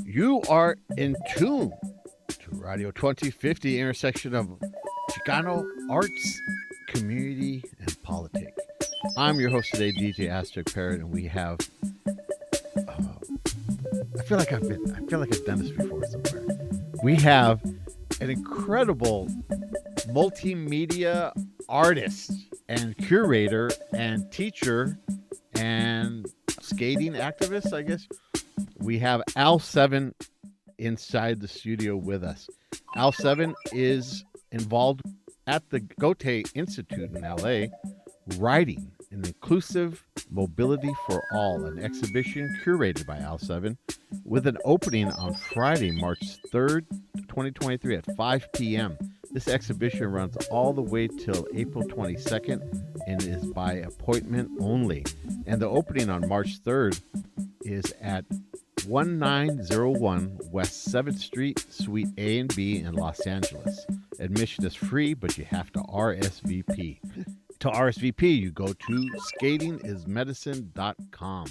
You are in tune to Radio 2050, intersection of Chicano arts, community, and politics. I'm your host today, DJ Aztec Parrot, and we have. I feel like I've done this before somewhere. We have an incredible multimedia artist and curator and teacher and skating activist, I guess. We have Elle Seven inside the studio with us. Elle Seven is involved at the Goethe Institute in LA, writing an inclusive mobility for all, an exhibition curated by Elle Seven with an opening on Friday, March 3rd, 2023 at 5 p.m. This exhibition runs all the way till April 22nd and is by appointment only. And the opening on March 3rd is at 1901 West 7th Street, Suite A and B in Los Angeles. Admission is free, but you have to RSVP. To RSVP, you go to skatingismedicine.com.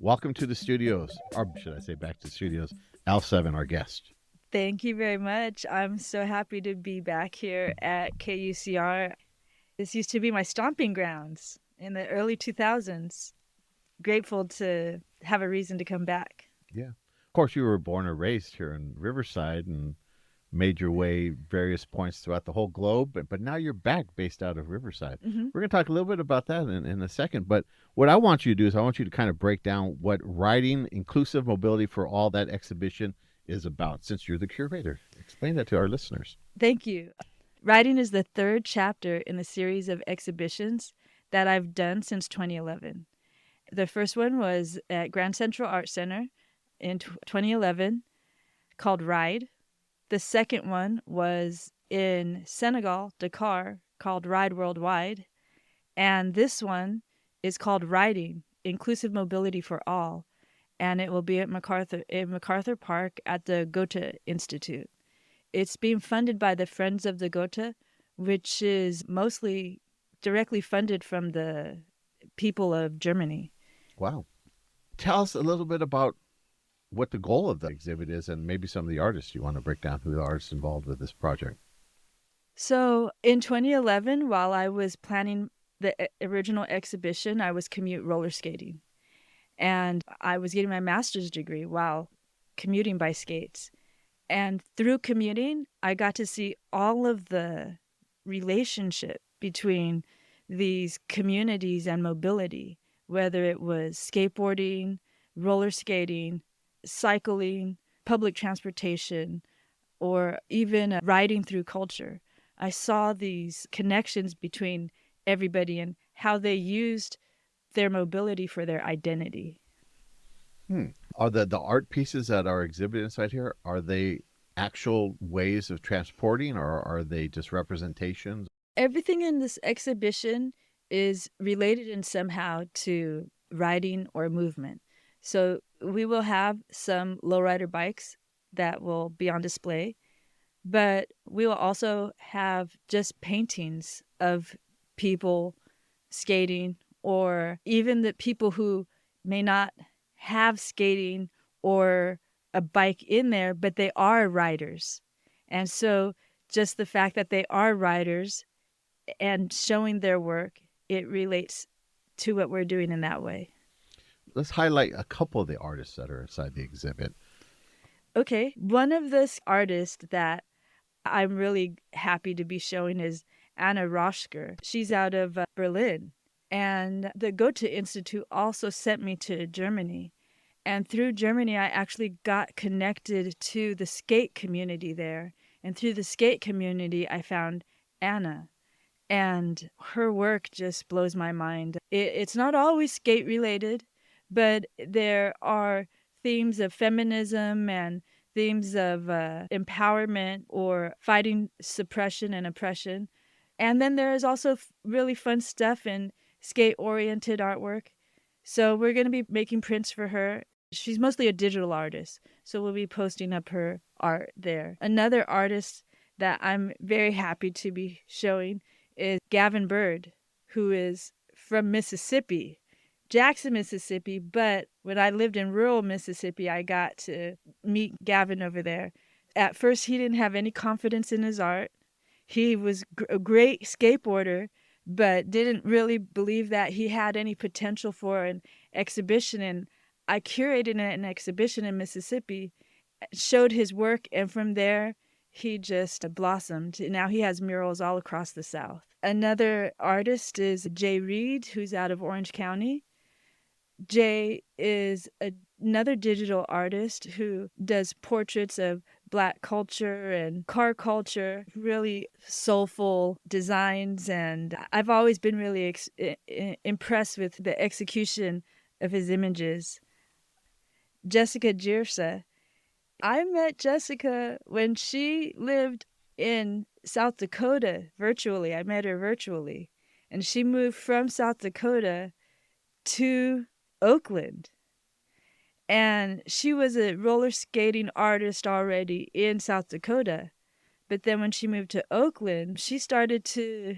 Welcome to the studios, or should I say back to the studios, Elle Seven, our guest. Thank you very much. I'm so happy to be back here at KUCR. This used to be my stomping grounds in the early 2000s. Grateful to have a reason to come back. Yeah. Of course, you were born and raised here in Riverside and made your way various points throughout the whole globe, but now you're back based out of Riverside. Mm-hmm. We're going to talk a little bit about that in a second, but what I want you to do is I want you to kind of break down what writing inclusive mobility for all that exhibition is about, since you're the curator. Explain that to our listeners. Thank you. Writing is the third chapter in the series of exhibitions that I've done since 2011. The first one was at Grand Central Art Center in 2011 called Ride. The second one was in Senegal, Dakar, called Ride Worldwide. And this one is called Riding, Inclusive Mobility for All. And it will be at MacArthur Park at the Goethe Institute. It's being funded by the Friends of Goethe, which is mostly directly funded from the people of Germany. Wow. Tell us a little bit about what the goal of the exhibit is and maybe some of the artists you want to break down, who the artists involved with this project. So in 2011, while I was planning the original exhibition, I was commute roller skating. And I was getting my master's degree while commuting by skates. And through commuting, I got to see all of the relationship between these communities and mobility, whether it was skateboarding, roller skating, cycling, public transportation, or even riding through culture. I saw these connections between everybody and how they used their mobility for their identity. Are the art pieces that are exhibited inside here, are they actual ways of transporting, or are they just representations? Everything in this exhibition is related in somehow to riding or movement. So we will have some lowrider bikes that will be on display, but we will also have just paintings of people skating, or even the people who may not have skating or a bike in there, but they are riders. And so just the fact that they are riders and showing their work, it relates to what we're doing in that way. Let's highlight a couple of the artists that are inside the exhibit. Okay. One of the artists that I'm really happy to be showing is Anna Roschker. She's out of Berlin. And the Goethe Institute also sent me to Germany. And through Germany, I actually got connected to the skate community there. And through the skate community, I found Anna. And her work just blows my mind. It's not always skate related, but there are themes of feminism and themes of empowerment or fighting suppression and oppression. And then there is also really fun stuff in skate-oriented artwork. So we're going to be making prints for her. She's mostly a digital artist, so we'll be posting up her art there. Another artist that I'm very happy to be showing is Gavin Bird, who is from Mississippi, Jackson, Mississippi, but when I lived in rural Mississippi, I got to meet Gavin over there. At first, he didn't have any confidence in his art. He was a great skateboarder, but didn't really believe that he had any potential for an exhibition. And I curated an exhibition in Mississippi, showed his work, and from there, he just blossomed. Now he has murals all across the South. Another artist is Jay Reed, who's out of Orange County. Jay is another digital artist who does portraits of Black culture and car culture, really soulful designs. And I've always been really impressed with the execution of his images. Jessica Jirsa. I met Jessica when she lived in South Dakota virtually. I met her virtually. And she moved from South Dakota to Oakland. And she was a roller skating artist already in South Dakota. But then when she moved to Oakland, she started to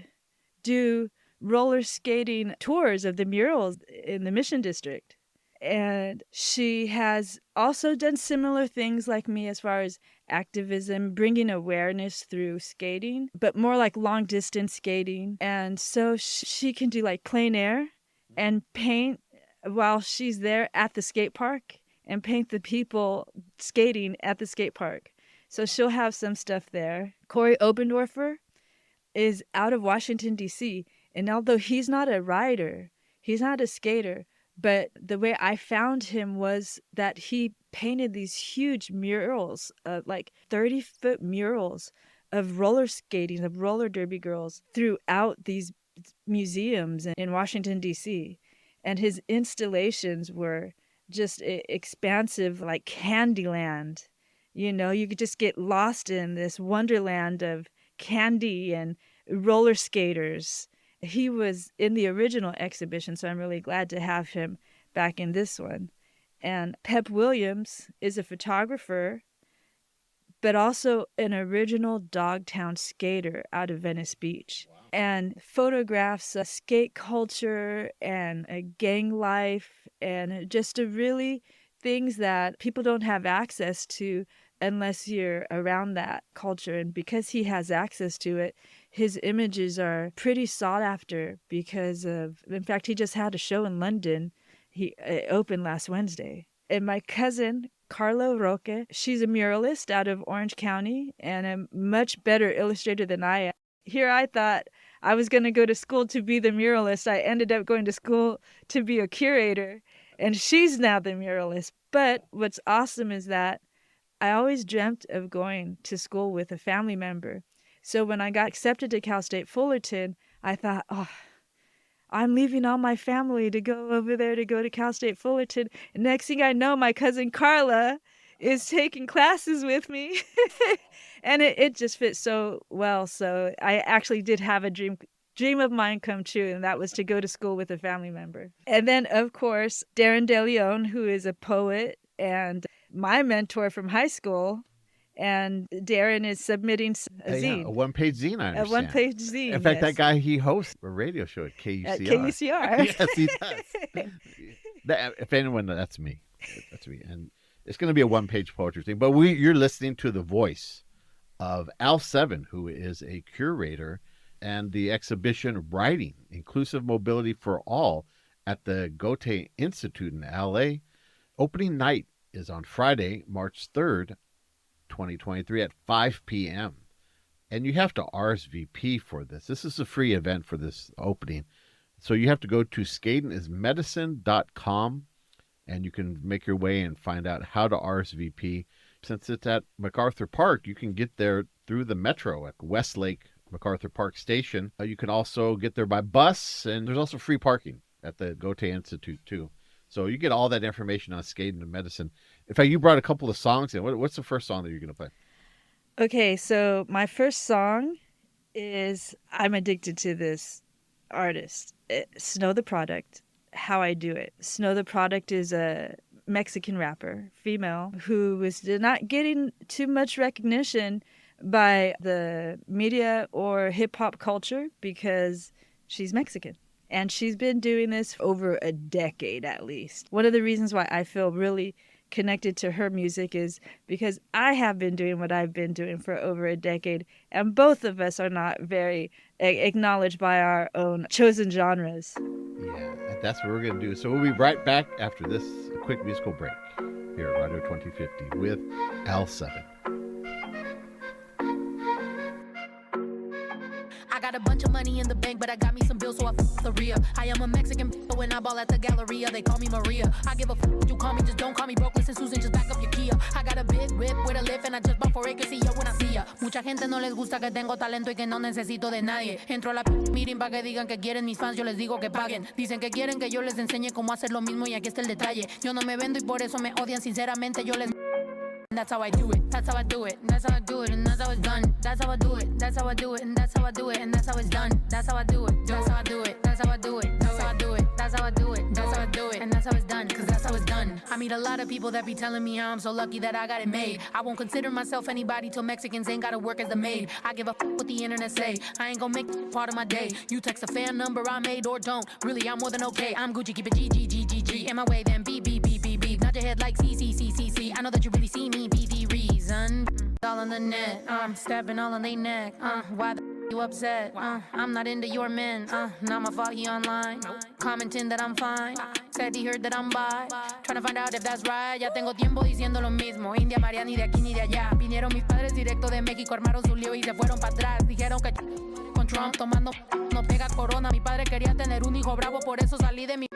do roller skating tours of the murals in the Mission District. And she has also done similar things like me as far as activism, bringing awareness through skating, but more like long distance skating. And so she can do like plein air and paint while she's there at the skate park and paint the people skating at the skate park. So she'll have some stuff there. Cory Oberndorfer is out of Washington, D.C. And although he's not a rider, he's not a skater, but the way I found him was that he painted these huge murals, like 30-foot murals of roller skating, of roller derby girls throughout these museums in Washington, D.C. And his installations were just expansive, like Candyland. You know, you could just get lost in this wonderland of candy and roller skaters. He was in the original exhibition, so I'm really glad to have him back in this one. And Pep Williams is a photographer, but also an original Dogtown skater out of Venice Beach. Wow. And photographs skate culture and gang life and just really things that people don't have access to unless you're around that culture. And because he has access to it, his images are pretty sought after because of, in fact, he just had a show in London. He opened last Wednesday. And my cousin, Carla Roque, she's a muralist out of Orange County and a much better illustrator than I am. Here I thought I was going to go to school to be the muralist. I ended up going to school to be a curator, and she's now the muralist. But what's awesome is that I always dreamt of going to school with a family member. So when I got accepted to Cal State Fullerton, I thought, oh, I'm leaving all my family to go over there to go to Cal State Fullerton. And next thing I know, my cousin Carla is taking classes with me. And it just fits so well. So I actually did have a dream of mine come true, and that was to go to school with a family member. And then, of course, Darren De Leon, who is a poet and my mentor from high school. And Darren is submitting a zine. Yeah, a one-page zine, I understand. A one-page zine, In fact, yes. that guy, he hosts a radio show at KUCR. At KUCR. Yes, he does. If anyone, that's me. That's me. And it's going to be a one-page poetry thing. But you're listening to the voice of Elle Seven, who is a curator, and the exhibition Writing, Inclusive Mobility for All at the Goethe Institute in L.A. Opening night is on Friday, March 3rd, 2023 at 5 p.m. And you have to RSVP for this. This is a free event for this opening. So you have to go to skatingismedicine.com and you can make your way and find out how to RSVP. Since it's at MacArthur Park, you can get there through the metro at Westlake MacArthur Park Station. You can also get there by bus, and there's also free parking at the Goethe Institute too. So you get all that information on skating and medicine. In fact, you brought a couple of songs in. What's the first song that you're going to play? Okay, so my first song is, I'm addicted to this artist, Snow the Product, How I Do It. Snow the Product is a Mexican rapper, female, who was not getting too much recognition by the media or hip-hop culture because she's Mexican. And she's been doing this for over a decade at least. One of the reasons why I feel really connected to her music is because I have been doing what I've been doing for over a decade, and both of us are not very acknowledged by our own chosen genres. Yeah, and that's what we're going to do. So we'll be right back after this quick musical break here at Radio 2050 with Elle Seven. I got a bunch of money in the bank, but I got me some bills, so I f*** the Ria. I am a Mexican, so when I ball at the Galleria, they call me Maria. I give a f*** what you call me, just don't call me broke. Listen, Susan, just back up your Kia. I got a big whip with a lift, and I just bought 4 acres, see ya when I see ya. Mucha gente no les gusta que tengo talento y que no necesito de nadie. Entro a la meeting pa' que digan que quieren mis fans, yo les digo que paguen. Dicen que quieren que yo les enseñe cómo hacer lo mismo y aquí está el detalle. Yo no me vendo y por eso me odian, sinceramente yo les... That's how I do it, that's how I do it, that's how I do it, and that's how it's done. That's how I do it, that's how I do it, and that's how I do it, and that's how it's done. That's how I do it, that's how I do it, that's how I do it, that's how I do it, that's how I do it, that's how I do it, and that's how it's done, cause that's how it's done. I meet a lot of people that be telling me how I'm so lucky that I got it made. I won't consider myself anybody till Mexicans ain't gotta work as the maid. I give a f what the internet say, I ain't gonna make part of my day. You text a fan number I made or don't, really I'm more than okay. I'm Gucci, keep it G, G, G, G, G. In my way then B, B, B, B, B. Nod your head like C, C, C, C, C. I know that you really see me, be the reason. All on the net, stepping all on they neck. Why the you upset? I'm not into your men. Not my fault he online. Commenting that I'm fine. Said he heard that I'm bi. Trying to find out if that's right. Ya tengo tiempo diciendo lo mismo. India María ni de aquí ni de allá. Vinieron mis padres directo de México, armaron su lío y se fueron para atrás. Dijeron que con Trump tomando no pega corona. Mi padre quería tener un hijo bravo, por eso salí de mi...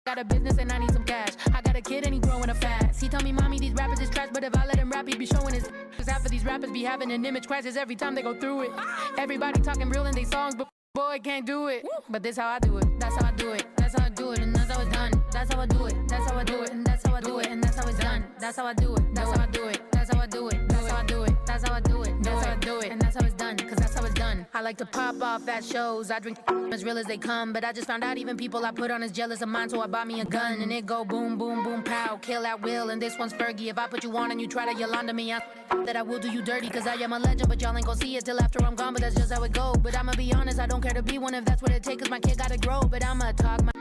Got a business and I need some cash. I got a kid and he growing up fast. He tell me, mommy, these rappers is trash, but if I let him rap, he be showing his... Cause half of these rappers be having an image crisis every time they go through it. Everybody talking real in they songs, but boy, can't do it. But this how I do it, that's how I do it, that's how I do it, and that's how it's done. That's how I do it, that's how I do it, and that's how I do it, and that's how it's done. That's how I do it, that's how I do it, that's how I do it, that's how I do it, that's how I do it, that's how I do it, and that's how it's done, cause that's how it's done. I like to pop off at shows, I drink as real as they come, but I just found out even people I put on is jealous of mine, so I bought me a gun, and it go boom, boom, boom, pow, kill at will, and this one's Fergie. If I put you on and you try to Yolanda me, I that I will do you dirty, cause I am a legend, but y'all ain't gon' see it till after I'm gone, but that's just how it go. But I'ma be honest, I don't care to be one if that's what it takes, cause my kid gotta grow, but I'ma talk my...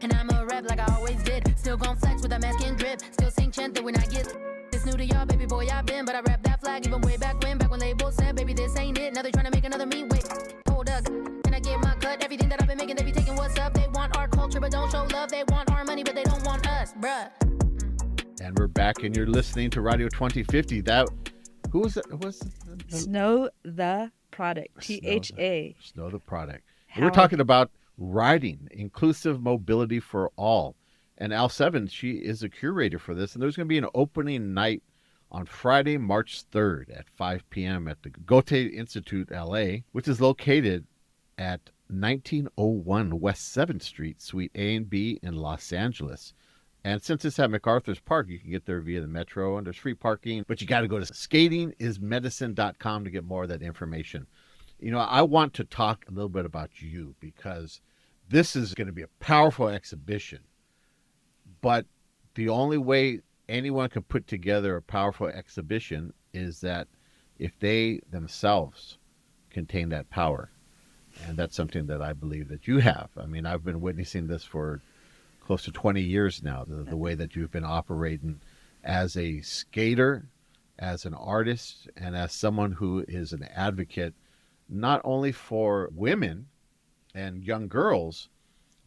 And I'ma rap like I always did, still gon' flex with that mask and drip, still sing chant when I get... It's new to y'all, baby boy, I've been, but I rap that flag even way back when they both said, baby, this ain't it, now they tryna make another me, wait, hold up, and I get my cut, everything that I've been making, they be taking what's up, they want our culture, but don't show love, they want our money, but they don't want us, bruh. And we're back, and you're listening to Radio 2050. That... Who was it? Snow the Product, THA. Snow the Product. We're talking about riding, inclusive mobility for all. And Elle Seven, she is a curator for this. And there's going to be an opening night on Friday, March 3rd at 5 p.m. at the Goethe Institute, LA, which is located at 1901 West 7th Street, Suite A and B in Los Angeles. And since it's at MacArthur's Park, you can get there via the metro, and there's free parking. But you got to go to skatingismedicine.com to get more of that information. You know, I want to talk a little bit about you because this is going to be a powerful exhibition. But the only way anyone can put together a powerful exhibition is that if they themselves contain that power. And that's something that I believe that you have. I mean, I've been witnessing this for close to 20 years now, the way that you've been operating as a skater, as an artist, and as someone who is an advocate, not only for women and young girls,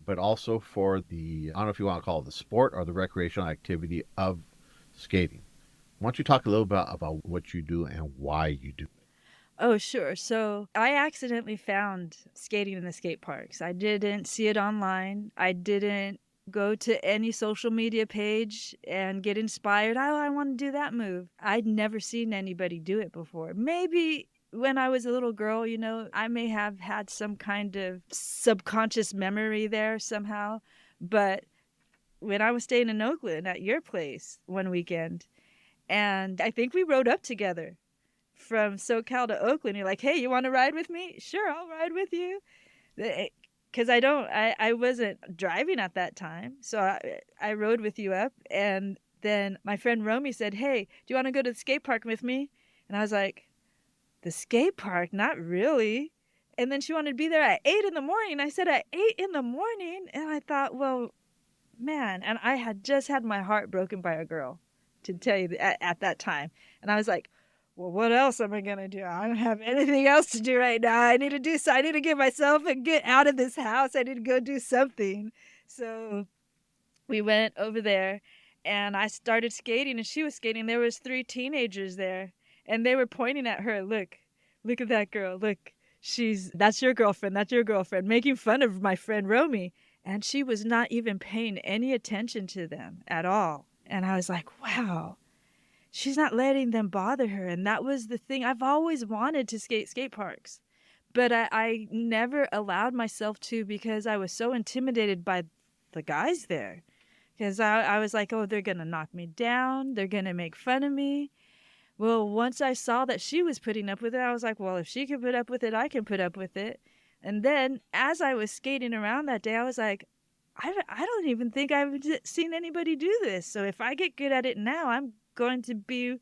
but also for the, I don't know if you want to call it the sport or the recreational activity of skating. Why don't you talk a little bit about what you do and why you do it? Oh, sure. So I accidentally found skating in the skate parks. I didn't see it online. I didn't go to any social media page and get inspired. Oh, I want to do that move. I'd never seen anybody do it before. Maybe when I was a little girl, you know, I may have had some kind of subconscious memory there somehow. But when I was staying in Oakland at your place one weekend, and I think we rode up together from SoCal to Oakland. You're like, hey, you want to ride with me? Sure, I'll ride with you. Because I wasn't driving at that time. So I rode with you up. And then my friend Romy said, hey, do you want to go to the skate park with me? And I was like, the skate park? Not really. And then she wanted to be there at 8 in the morning. I said, at 8 in the morning? And I thought, well, man. And I had just had my heart broken by a girl, to tell you, at that time. And I was like, well, what else am I going to do? I don't have anything else to do right now. I need to do so. I need to get myself and get out of this house. I need to go do something. So we went over there and I started skating and she was skating. There was 3 teenagers there and they were pointing at her. Look at that girl. Look, that's your girlfriend. That's your girlfriend, making fun of my friend Romy. And she was not even paying any attention to them at all. And I was like, wow. She's not letting them bother her. And that was the thing. I've always wanted to skate parks, but I never allowed myself to because I was so intimidated by the guys there. Because I was like, oh, they're going to knock me down. They're going to make fun of me. Well, once I saw that she was putting up with it, I was like, well, if she can put up with it, I can put up with it. And then as I was skating around that day, I was like, I don't even think I've seen anybody do this. So if I get good at it now, I'm going to be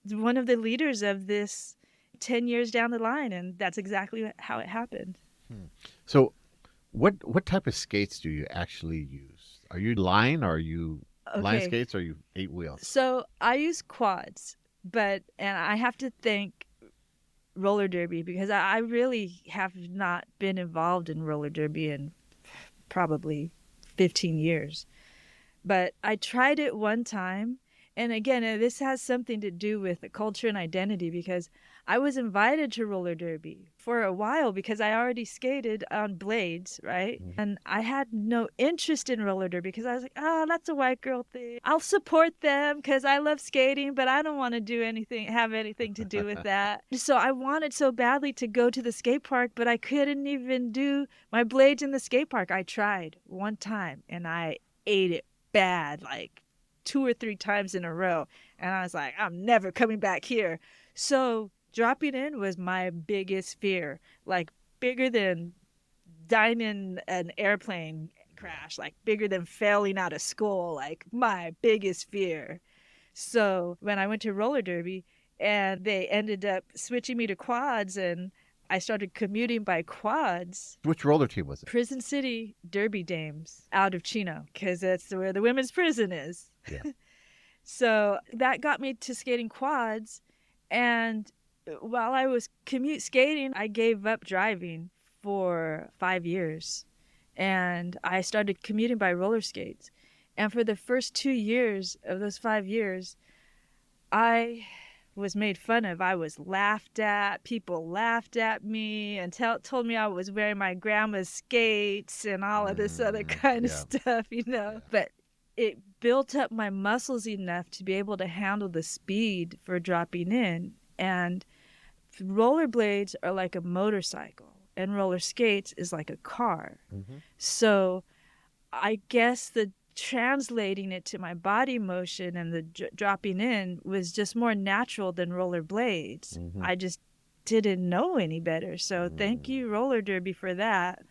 one of the leaders of this 10 years down the line. And that's exactly how it happened. So what type of skates do you actually use? Are you line or are you line skates or are you 8 wheels? So I use quads, and I have to thank roller derby because I really have not been involved in roller derby in probably 15 years. But I tried it one time. And again, this has something to do with culture and identity because I was invited to roller derby for a while because I already skated on blades, right? Mm-hmm. And I had no interest in roller derby because I was like, oh, that's a white girl thing. I'll support them because I love skating, but I don't want to have anything to do with that. So I wanted so badly to go to the skate park, but I couldn't even do my blades in the skate park. I tried one time and I ate it bad, like 2 or 3 times in a row. And I was like, I'm never coming back here. So dropping in was my biggest fear, like bigger than dying in an airplane crash, like bigger than failing out of school, like my biggest fear. So when I went to roller derby and they ended up switching me to quads and I started commuting by quads. Which roller team was it? Prison City Derby Dames out of Chino, because that's where the women's prison is. Yeah. So that got me to skating quads. And while I was commute skating, I gave up driving for 5 years. And I started commuting by roller skates. And for the first 2 years of those 5 years, I was made fun of. I was laughed at. People laughed at me and told me I was wearing my grandma's skates and all of this other kind of stuff, Yeah. But it built up my muscles enough to be able to handle the speed for dropping in. And rollerblades are like a motorcycle and roller skates is like a car. Mm-hmm. So I guess the translating it to my body motion and the dropping in was just more natural than rollerblades. Mm-hmm. I just didn't know any better. So thank you, roller derby, for that.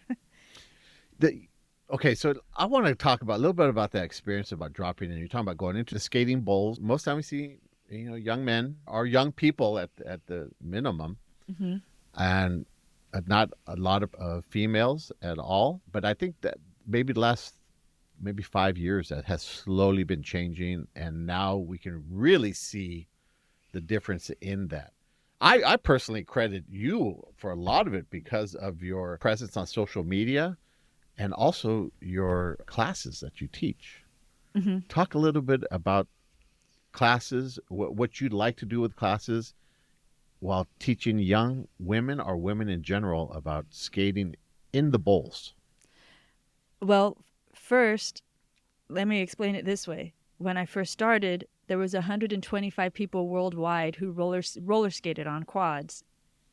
Okay, so I want to talk a little bit about that experience about dropping in. You're talking about going into the skating bowls. Most time we see, young men or young people at the minimum, mm-hmm. and not a lot of females at all. But I think that maybe the last 5 years that has slowly been changing, and now we can really see the difference in that. I personally credit you for a lot of it because of your presence on social media and also your classes that you teach. Mm-hmm. Talk a little bit about classes, what you'd like to do with classes while teaching young women or women in general about skating in the bowls. Well, first, let me explain it this way. When I first started, there was 125 people worldwide who roller skated on quads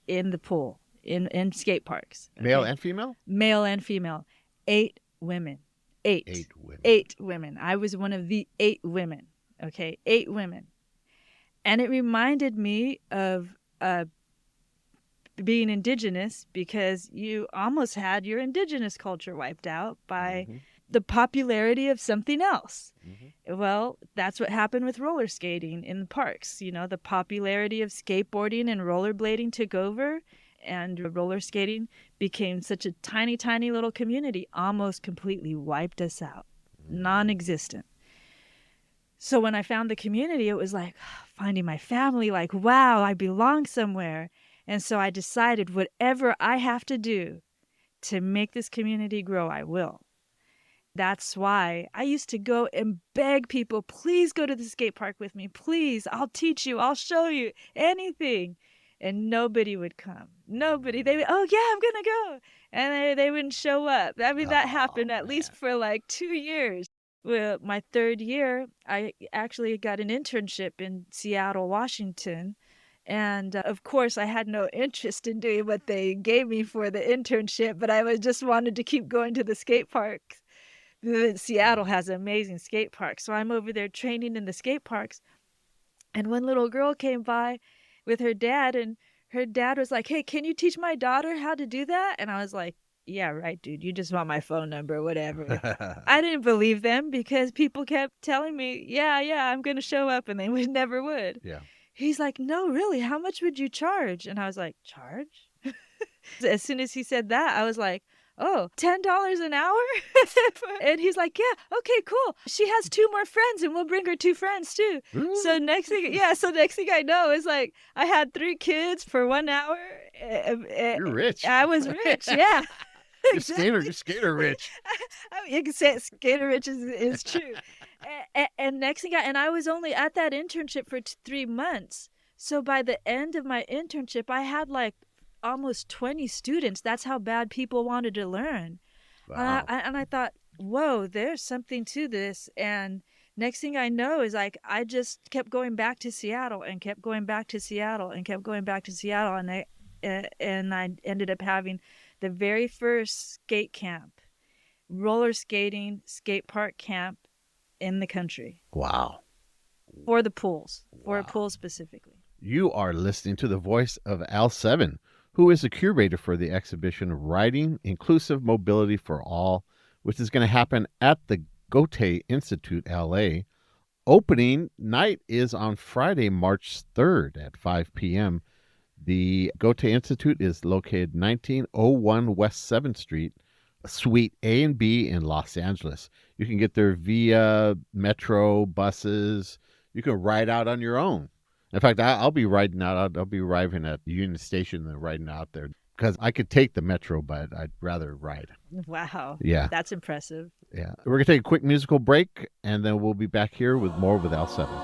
in the pool, in skate parks. Okay? Male and female? Male and female. 8 women. 8. 8 women. 8 women. I was one of the 8 women. Okay, 8 women. And it reminded me of being indigenous because you almost had your indigenous culture wiped out by mm-hmm. the popularity of something else. Mm-hmm. Well, that's what happened with roller skating in the parks. The popularity of skateboarding and rollerblading took over, and roller skating became such a tiny, tiny little community, almost completely wiped us out, non-existent. So when I found the community, it was like finding my family, like, wow, I belong somewhere. And so I decided whatever I have to do to make this community grow, I will. That's why I used to go and beg people, please go to the skate park with me. Please, I'll teach you. I'll show you anything. And nobody would come. Nobody. They would, oh, yeah, I'm going to go. And they wouldn't show up. I mean, that happened at least for like 2 years. Well, my 3rd year, I actually got an internship in Seattle, Washington. And of course, I had no interest in doing what they gave me for the internship, but I just wanted to keep going to the skate parks. Seattle has amazing skate parks. So I'm over there training in the skate parks. And one little girl came by with her dad, and her dad was like, hey, can you teach my daughter how to do that? And I was like, yeah, right, dude. You just want my phone number, whatever. I didn't believe them because people kept telling me, yeah, I'm going to show up, and they never would. Yeah. He's like, no, really, how much would you charge? And I was like, charge? As soon as he said that, I was like, oh, $10 an hour? And he's like, yeah, okay, cool. She has 2 more friends, and we'll bring her 2 friends too. So next thing I know is like I had 3 kids for 1 hour. You're rich. I was rich, yeah. You're skater rich. I mean, you can say skater rich is true. And next thing I was only at that internship for 3 months. So by the end of my internship, I had like almost 20 students. That's how bad people wanted to learn. Wow. And I thought, whoa, there's something to this. And next thing I know is like I just kept going back to Seattle and kept going back to Seattle and kept going back to Seattle. And I ended up having the very first skate camp, roller skating skate park camp in the country. Wow. For the pools, for a pool specifically. You are listening to the voice of Elle Seven, who is the curator for the exhibition Writing Inclusive Mobility for All, which is going to happen at the Goethe Institute, LA. Opening night is on Friday, March 3rd at 5 p.m. The Goethe Institute is located 1901 West 7th Street, Suite A and B in Los Angeles. You can get there via metro, buses. You can ride out on your own. In fact, I'll be riding out. I'll be arriving at the Union Station and riding out there because I could take the metro, but I'd rather ride. Wow. Yeah. That's impressive. Yeah. We're going to take a quick musical break, and then we'll be back here with more with Elle Seven.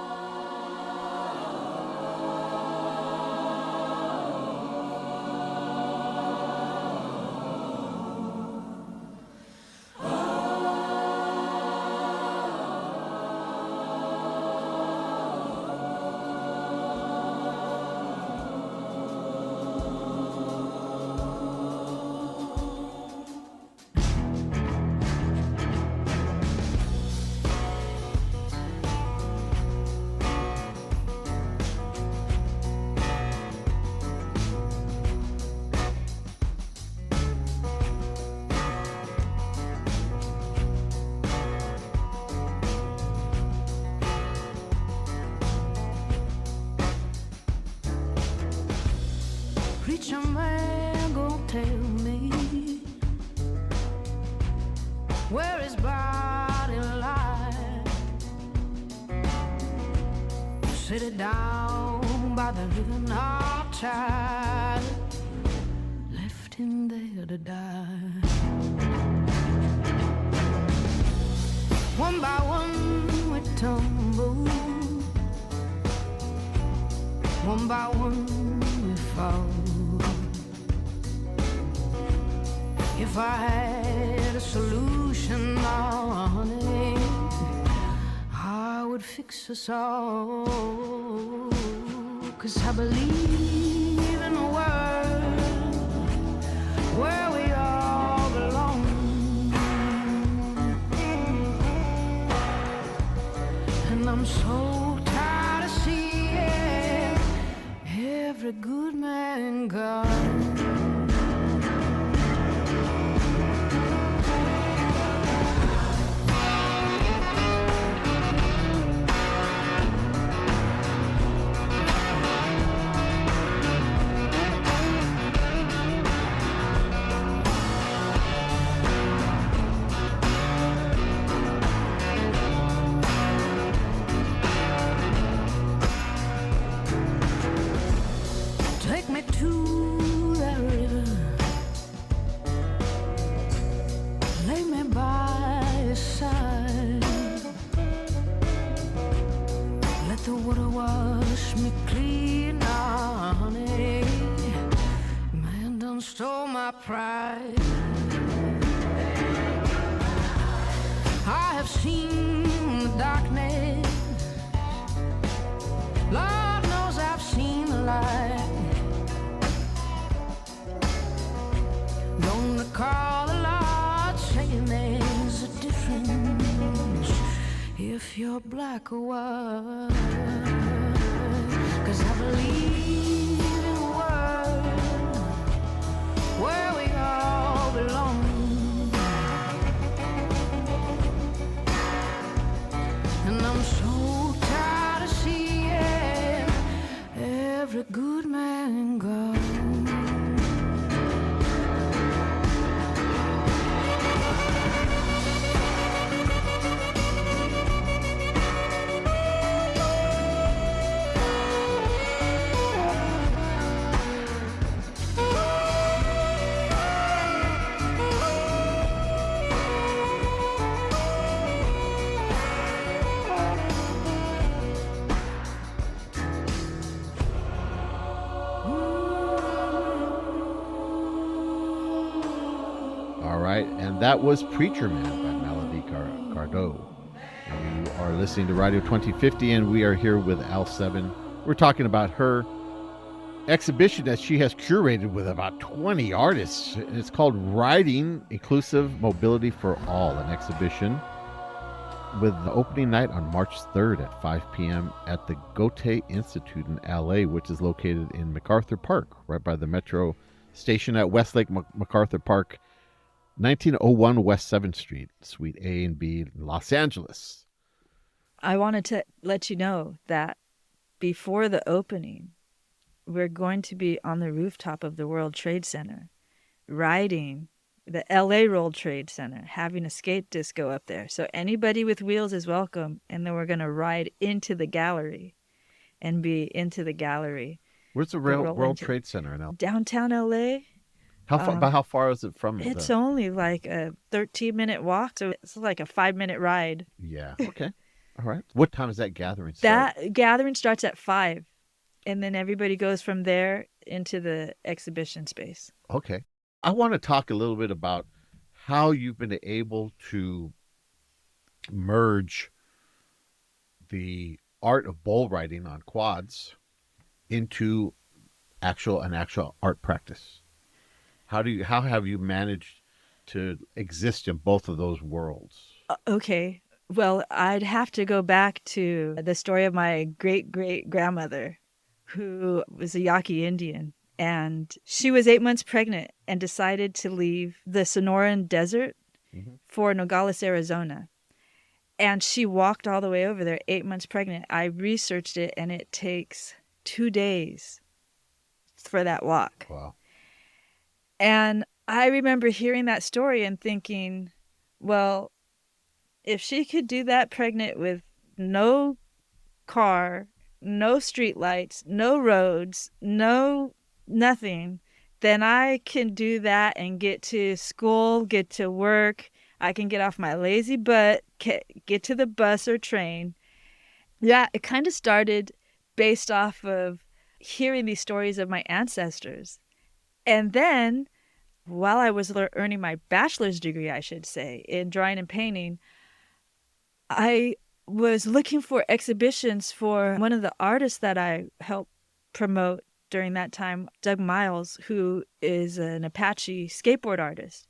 Preacher man gon' tell me where his body lie. Sit it down by the river, all tired, left him there to die. One by one we tumble, one by one we fall. If I had a solution, oh, honey, I would fix us all. 'Cause I believe in a world where we all belong. And I'm so tired of seeing every good man gone. pride. I have seen the darkness. Lord knows I've seen the light. Don't recall a lot saying there's a difference if you're black or white. 'Cause I believe in a world where we all belong. And I'm so tired of seeing every good man gone. And that was Preacher Man by Melody Gardot. You are listening to Radio 2050, and we are here with Elle Seven. We're talking about her exhibition that she has curated with about 20 artists. And it's called Riding Inclusive Mobility for All, an exhibition with the opening night on March 3rd at 5 p.m. at the Goethe Institute in LA, which is located in MacArthur Park, right by the metro station at Westlake MacArthur Park, 1901 West 7th Street, Suite A and B, Los Angeles. I wanted to let you know that before the opening, we're going to be on the rooftop of the World Trade Center, riding the LA World Trade Center, having a skate disco up there. So anybody with wheels is welcome, and then we're going to ride into the gallery and be into the gallery. Where's the World Trade Center in LA? Downtown LA. How far is it from? It's only like a 13-minute walk, so it's like a 5-minute ride. Yeah. Okay. All right. What time is that gathering start? That gathering starts at 5, and then everybody goes from there into the exhibition space. Okay. I want to talk a little bit about how you've been able to merge the art of bull riding on quads into an actual art practice. How have you managed to exist in both of those worlds? Okay. Well, I'd have to go back to the story of my great-great-grandmother, who was a Yaqui Indian. And she was 8 months pregnant and decided to leave the Sonoran Desert for Nogales, Arizona. And she walked all the way over there, 8 months pregnant. I researched it, and it takes 2 days for that walk. Wow. And I remember hearing that story and thinking, well, if she could do that pregnant with no car, no street lights, no roads, no nothing, then I can do that and get to school, get to work. I can get off my lazy butt, get to the bus or train. Yeah, it kind of started based off of hearing these stories of my ancestors. And then, while I was earning my bachelor's degree, I should say, in drawing and painting, I was looking for exhibitions for one of the artists that I helped promote during that time, Doug Miles, who is an Apache skateboard artist.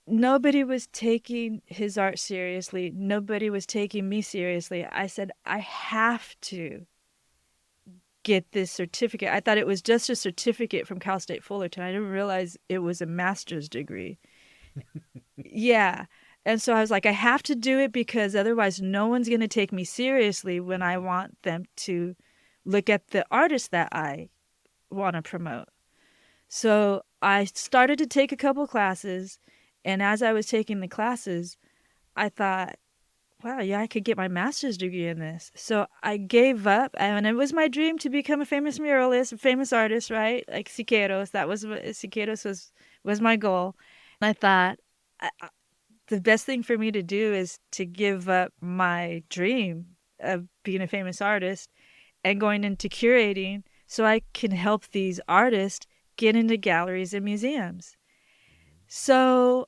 Nobody was taking his art seriously. Nobody was taking me seriously. I said, I have to get this certificate. I thought it was just a certificate from Cal State Fullerton. I didn't realize it was a master's degree. Yeah. And so I was like, I have to do it because otherwise no one's going to take me seriously when I want them to look at the artist that I want to promote. So I started to take a couple classes. And as I was taking the classes, I thought, wow, yeah, I could get my master's degree in this. So I gave up, and it was my dream to become a famous muralist, a famous artist, right? Like Siqueiros. Siqueiros was my goal. And I thought, the best thing for me to do is to give up my dream of being a famous artist and going into curating so I can help these artists get into galleries and museums. So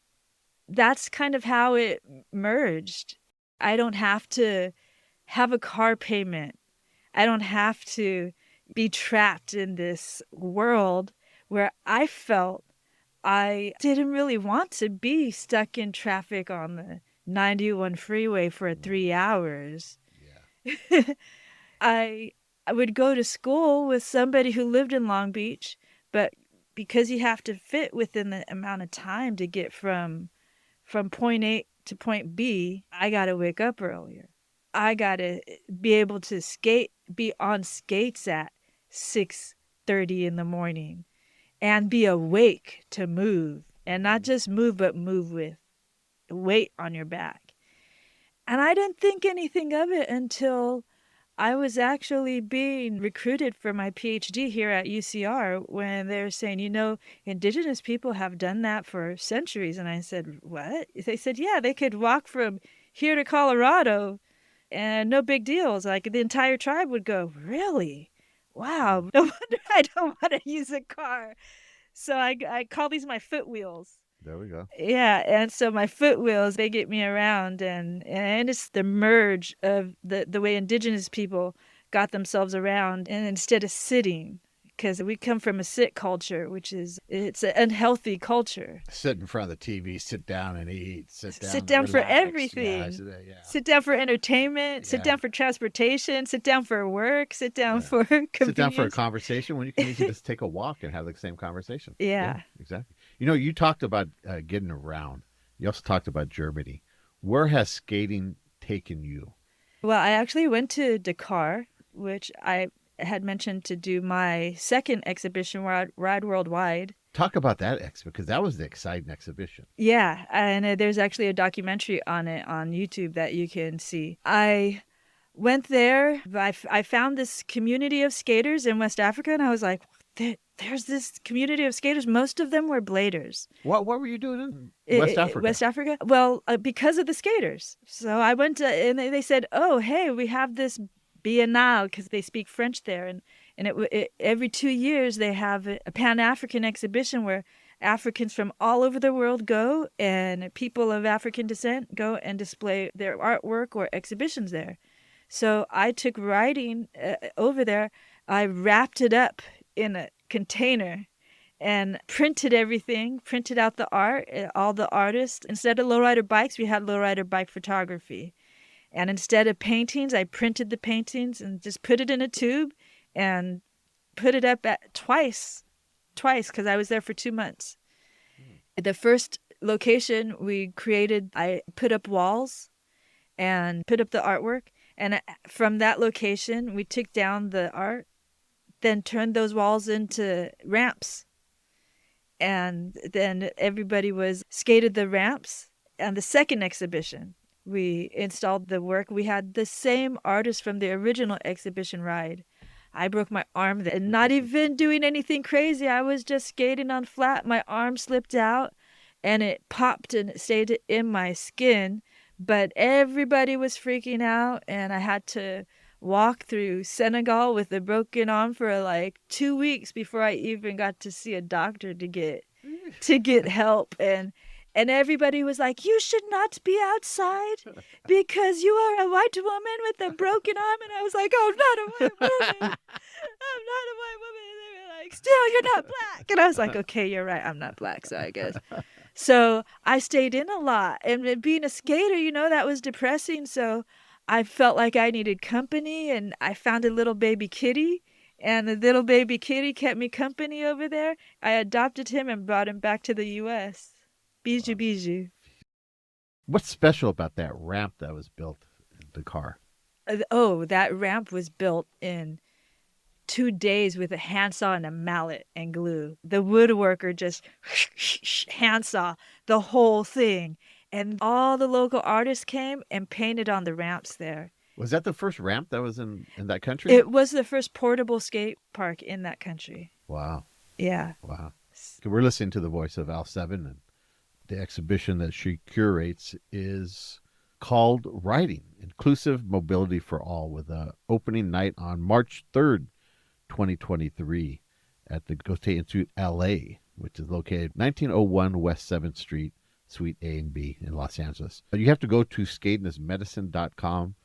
that's kind of how it merged. I don't have to have a car payment. I don't have to be trapped in this world where I felt I didn't really want to be stuck in traffic on the 91 freeway for 3 hours. Yeah. I would go to school with somebody who lived in Long Beach, but because you have to fit within the amount of time to get from point A to point B, I got to wake up earlier. I got to be able to be on skates at 6:30 in the morning and be awake to move, and not just move, but move with weight on your back. And I didn't think anything of it until I was actually being recruited for my PhD here at UCR when they're saying, Indigenous people have done that for centuries. And I said, what? They said, yeah, they could walk from here to Colorado and no big deals. Like the entire tribe would go, really? Wow. No wonder I don't want to use a car. So I call these my foot wheels. There we go. Yeah, and so my foot wheels, they get me around, and it's the merge of the way Indigenous people got themselves around, and instead of sitting, because we come from a sit culture, it's an unhealthy culture. Sit in front of the TV, sit down and eat, sit down for everything. Yeah. Sit down for entertainment, sit down for transportation, sit down for work, sit down for convenience. Sit down for a conversation when you can just take a walk and have the same conversation. Yeah, exactly. You talked about getting around. You also talked about Germany. Where has skating taken you? Well, I actually went to Dakar, which I had mentioned to do my second exhibition where I'd ride worldwide. Talk about that exhibition, because that was the exciting exhibition. Yeah, and there's actually a documentary on it on YouTube that you can see. I went there. I found this community of skaters in West Africa, and I was like, there's this community of skaters. Most of them were bladers. What were you doing in West Africa? West Africa? Well, because of the skaters. So I went to, and they said, oh, hey, we have this biennale, because they speak French there. And every 2 years they have a Pan-African exhibition where Africans from all over the world go, and people of African descent go and display their artwork or exhibitions there. So I took writing over there. I wrapped it up in a container and printed everything, printed out the art, all the artists. Instead of lowrider bikes, we had lowrider bike photography. And instead of paintings, I printed the paintings and just put it in a tube and put it up twice, because I was there for 2 months. The first location we created, I put up walls and put up the artwork. And from that location, we took down the art, then turned those walls into ramps. And then everybody skated the ramps. And the second exhibition, we installed the work. We had the same artist from the original exhibition ride. I broke my arm there, and not even doing anything crazy. I was just skating on flat. My arm slipped out and it popped and it stayed in my skin. But everybody was freaking out, and I had to walk through Senegal with a broken arm for like 2 weeks before I even got to see a doctor to get help. And everybody was like, you should not be outside because you are a white woman with a broken arm. And I was like, oh, I'm not a white woman. I'm not a white woman. And they were like, still, you're not black. And I was like, okay, you're right. I'm not black, so I guess. So I stayed in a lot. And being a skater, that was depressing. So I felt like I needed company, and I found a little baby kitty. And the little baby kitty kept me company over there. I adopted him and brought him back to the U.S. Bijou, bijou. What's special about that ramp that was built in Dakar? That ramp was built in 2 days with a handsaw and a mallet and glue. The woodworker just handsaw the whole thing. And all the local artists came and painted on the ramps there. Was that the first ramp that was in that country? It was the first portable skate park in that country. Wow. Yeah. Wow. We're listening to the voice of Elle Seven, and the exhibition that she curates is called Riding, Inclusive Mobility for All, with an opening night on March 3rd, 2023. at the Goethe Institute LA, which is located 1901 West 7th Street, Suite A and B in Los Angeles. But you have to go to skateismedicine.com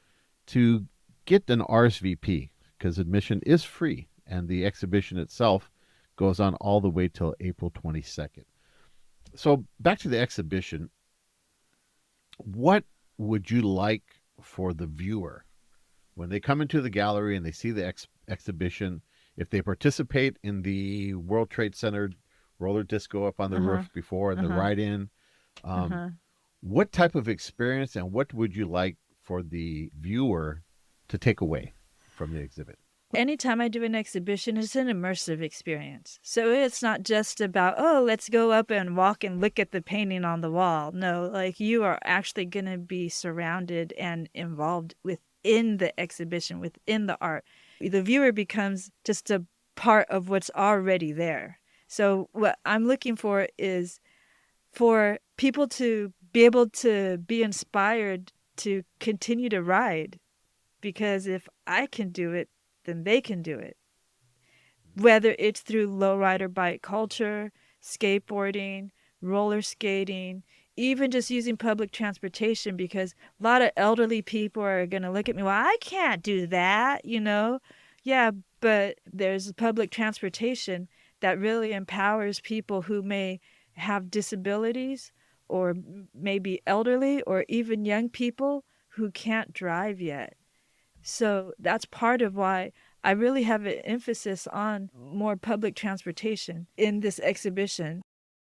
to get an RSVP because admission is free and the exhibition itself goes on all the way till April 22nd. So back to the exhibition, what would you like for the viewer when they come into the gallery and they see the exhibition, if they participate in the World Trade Center roller disco up on the roof before and the ride-in, what type of experience and what would you like for the viewer to take away from the exhibit? Anytime I do an exhibition, it's an immersive experience. So it's not just about, oh, let's go up and walk and look at the painting on the wall. No, like you are actually going to be surrounded and involved within the exhibition, within the art. The viewer becomes just a part of what's already there. So what I'm looking for is for people to be able to be inspired to continue to ride. Because if I can do it, then they can do it. Whether it's through lowrider bike culture, skateboarding, roller skating, even just using public transportation, because a lot of elderly people are going to look at me, well, I can't do that, you know? Yeah, but there's public transportation that really empowers people who may have disabilities or maybe elderly or even young people who can't drive yet. So that's part of why I really have an emphasis on more public transportation in this exhibition.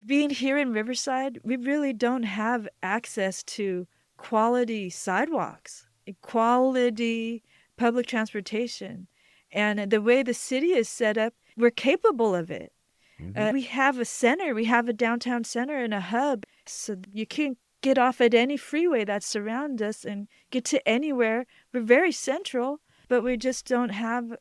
Being here in Riverside, we really don't have access to quality sidewalks, quality public transportation. And the way the city is set up, we're capable of it. We have a center, we have a downtown center and a hub, so you can get off at any freeway that surrounds us and get to anywhere. We're very central, but we just don't have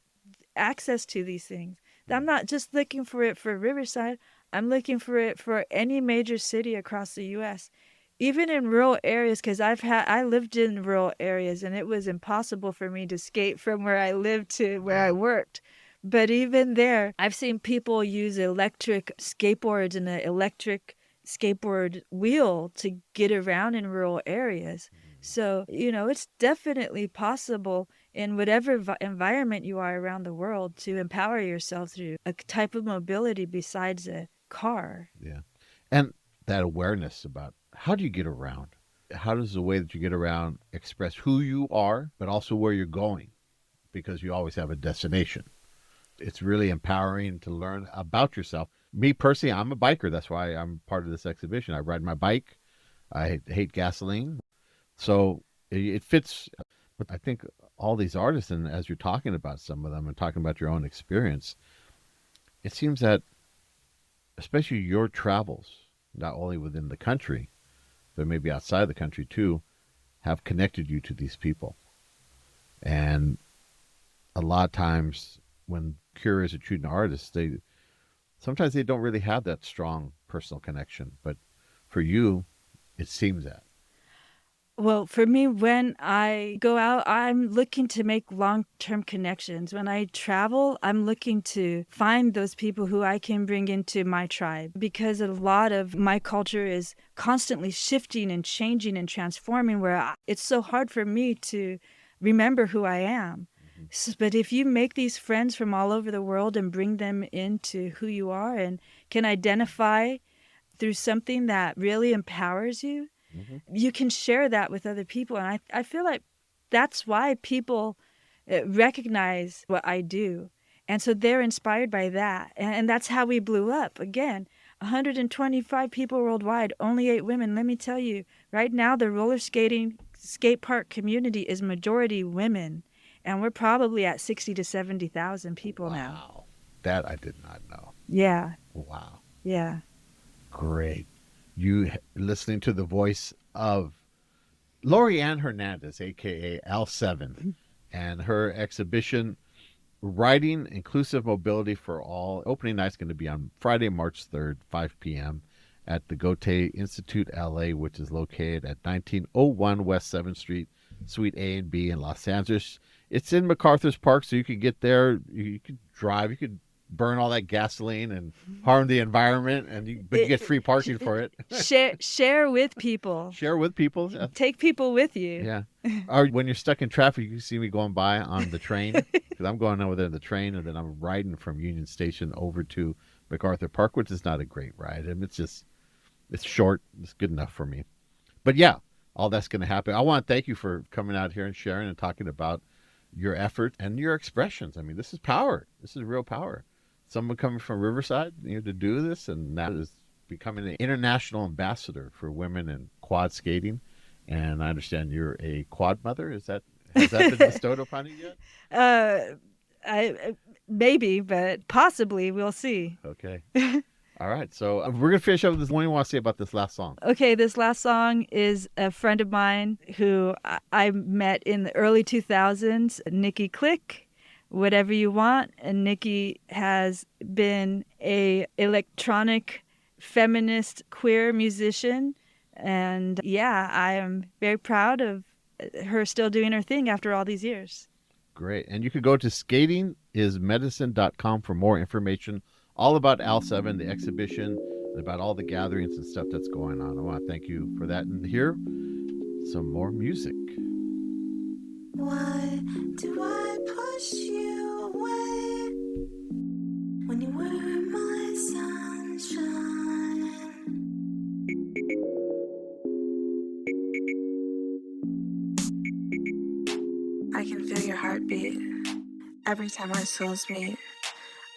access to these things. I'm not just looking for it for Riverside. I'm looking for it for any major city across the U.S., even in rural areas, because I lived in rural areas and it was impossible for me to skate from where I lived to where I worked. But even there, I've seen people use electric skateboards and an electric skateboard wheel to get around in rural areas. So, it's definitely possible in whatever environment you are around the world to empower yourself through a type of mobility besides a car. Yeah. And that awareness about how do you get around? How does the way that you get around express who you are, but also where you're going? Because you always have a destination. It's really empowering to learn about yourself. Me personally, I'm a biker. That's why I'm part of this exhibition. I ride my bike. I hate gasoline. So it fits. But I think all these artists, and as you're talking about some of them and talking about your own experience, it seems that especially your travels, not only within the country, but maybe outside the country too, have connected you to these people. And a lot of times when curators are treating artists, sometimes they don't really have that strong personal connection. But for you, it seems that. Well, for me, when I go out, I'm looking to make long-term connections. When I travel, I'm looking to find those people who I can bring into my tribe, because a lot of my culture is constantly shifting and changing and transforming, where it's so hard for me to remember who I am. But if you make these friends from all over the world and bring them into who you are and can identify through something that really empowers you, you can share that with other people. And I feel like that's why people recognize what I do. And so they're inspired by that. And that's how we blew up. Again, 125 people worldwide, only 8 women. Let me tell you, right now the roller skating skate park community is majority women. And we're probably at 60 to 70,000 people now. Wow. That I did not know. Yeah. Wow. Yeah. Great. You listening to the voice of Loriann Hernandez, a.k.a. Elle7, and her exhibition, Writing Inclusive Mobility for All. Opening night's going to be on Friday, March 3rd, 5 p.m. at the Goethe Institute, LA, which is located at 1901 West 7th Street, Suite A and B in Los Angeles. It's in MacArthur's Park, so you can get there. You could drive. You could burn all that gasoline and harm the environment, but you get free parking for it. Share with people. Share with people. Take people with you. Yeah. Or when you're stuck in traffic, you see me going by on the train, because I'm going over there in the train, and then I'm riding from Union Station over to MacArthur Park, which is not a great ride. I mean, it's short. It's good enough for me. But yeah, all that's going to happen. I want to thank you for coming out here and sharing and talking about your effort and your expressions. I mean, this is power. This is real power. Someone coming from Riverside, to do this, and now is becoming an international ambassador for women in quad skating. And I understand you're a quad mother. Has that been bestowed upon you yet? Maybe, but possibly. We'll see. Okay. All right. So we're going to finish up with this. What do you want to say about this last song? Okay, this last song is a friend of mine who I met in the early 2000s, Nikki Click, Whatever You Want. And Nikki has been a electronic feminist queer musician. And yeah, I am very proud of her still doing her thing after all these years. Great. And you can go to skatingismedicine.com for more information all about Elle Seven, the exhibition, and about all the gatherings and stuff that's going on. I want to thank you for that. And here, some more music. Why do I push you away when you were my sunshine? I can feel your heartbeat every time our souls meet.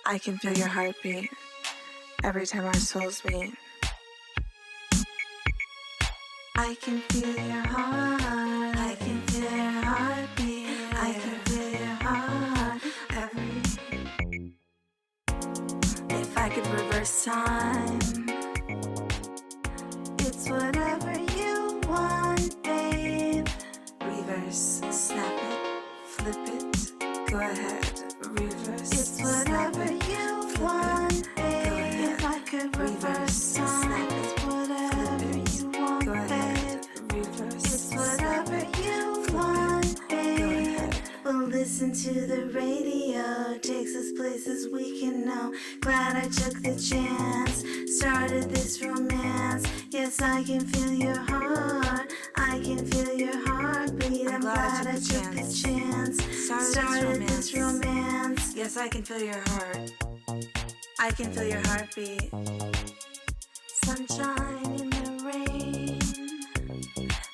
I can feel your heartbeat every time our souls meet. I can feel your heart. I can feel your heartbeat. I can feel your heart If I could reverse time, it's whatever you want, babe. Reverse, snap it, flip it, go ahead. Reverse, it's whatever you want, babe. If I could reverse time, it's whatever you want, go ahead. Reverse, it's whatever you want, babe. We'll listen to the radio, takes us places we can know. Glad I took the chance, started this romance. Yes, I can feel your heart, I can feel your heartbeat. I'm glad I took the chance, started this romance. Yes, I can feel your heart, I can feel your heartbeat. Sunshine in the rain.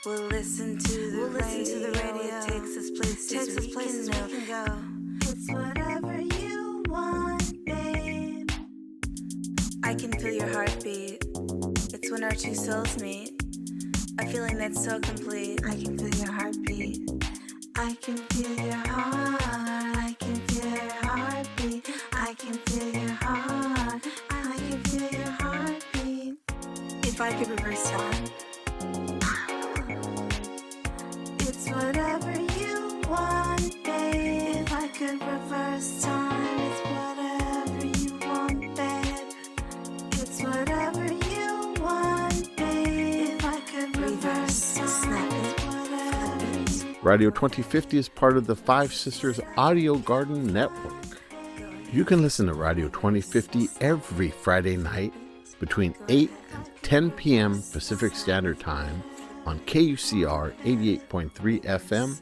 We'll listen to the radio. It takes us places we can go. It's whatever you want, babe. I can feel your heartbeat. It's when our two souls meet. A feeling that's so complete. I can feel your heartbeat. I can feel your heart. I can feel your heartbeat. I can feel your heart. I can feel your heartbeat. If I could reverse time, it's whatever you want, babe. If I could reverse time, it's whatever you want, babe. It's whatever you want, babe. If I could reverse time, it's whatever you want. Radio 2050 is part of the Five Sisters Audio Garden Network. You can listen to Radio 2050 every Friday night between 8 and 10 p.m. Pacific Standard Time on KUCR 88.3 FM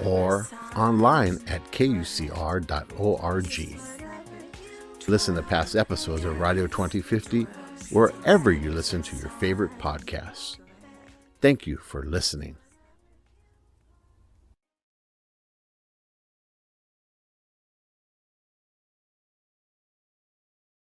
or online at kucr.org. Listen to past episodes of Radio 2050 wherever you listen to your favorite podcasts. Thank you for listening.